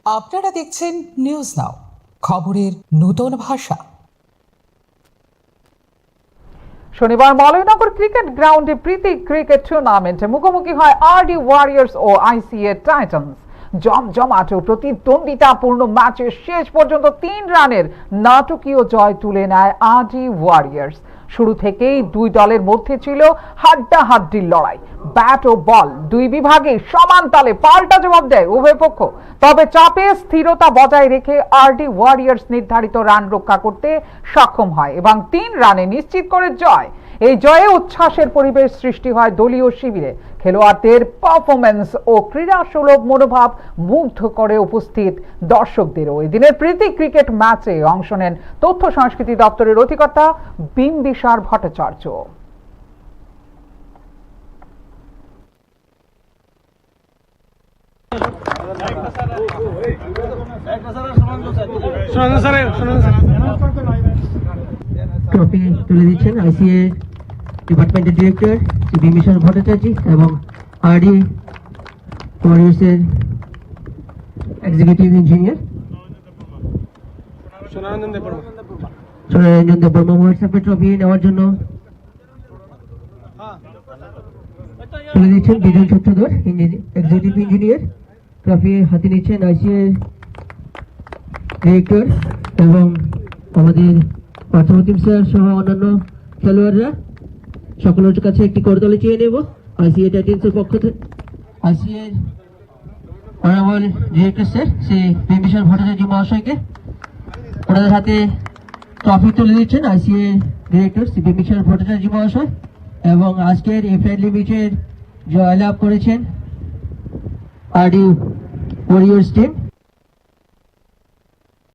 আপনারা দেখছেন news now, খবরের নতুন ভাষা। শনিবার মলয়নগর ক্রিকেট গ্রাউন্ডে প্রীতি ক্রিকেট টুর্নামেন্টে মুখোমুখি হয় আরডি ওয়ারিয়র্স ও আইসিএ টাইটান্স। জমজমাট ও প্রতিদ্বন্দ্বিতাপূর্ণ ম্যাচে শেষ পর্যন্ত 3 রানের নাটকীয় জয় তুলে নেয় আরডি ওয়ারিয়র্স। শুরু থেকেই দুই দলের মধ্যে ছিল হাড্ডাহাড্ডির লড়াই। ব্যাট ও বল দুই বিভাগে সমান তালে পাল্টা জবাব দেয় উভয় পক্ষ। তবে চাপে স্থিরতা বজায় রেখে আরডি ওয়ারিয়র্স নির্ধারিত রান রক্ষা করতে সক্ষম হয় এবং 3 রানে নিশ্চিত করে জয়। এই জয়ে উচ্ছ্বাসের পরিবেশ সৃষ্টি হয় দলীয় শিবিরে। খেলোয়াড়দের পারফরমেন্স ও ক্রীড়া সুলভ মনোভাব মুগ্ধ করে উপস্থিত দর্শকদেরও। এই দিনের প্রীতি ক্রিকেট ম্যাচে অংশ নেন তথ্য সংস্কৃতি দপ্তরের অধিকর্তা বিম্বিসার ভট্টাচার্য। ট্রফি তুলে দিচ্ছেন আইসিএ ডিপার্টমেন্টের ডিরেক্টর শ্রী বিম্বিসার ভট্টাচার্য এবং আরডি ওয়ারিয়র্সের এক্সিকিউটিভ ইঞ্জিনিয়ার সোনারঞ্জন দেববর্মা। হোয়াটসঅ্যাপে ট্রফি নেওয়ার জন্য তুলে দিচ্ছেন বিজন সূত্রধর এক্সিকিউটিভ ইঞ্জিনিয়ার। ট্রফি হাতে নিচ্ছেন আইসিএ ডিরেক্টর এবং আমাদের পার্থপ্রতিম স্যার সহ অন্যান্য খেলোয়াড়রা। সকলের কাছে একটি করতালি চেয়ে নেব আইসিএ টাইটান্সের পক্ষ থেকে। আইসিএ honourable director sir Shri Bimbisara Bhattacharya মহাশয়কে ওনাদের হাতে ট্রফি তুলে দিচ্ছেন আইসিএ ডিরেক্টর শ্রী বিম্বিসার ভট্টাচার্য মহাশয়। এবং আজকের এই ফ্রেন্ডলি ম্যাচের জয়লাভ করেছেন আরডি ওয়ারিয়র্স টিম।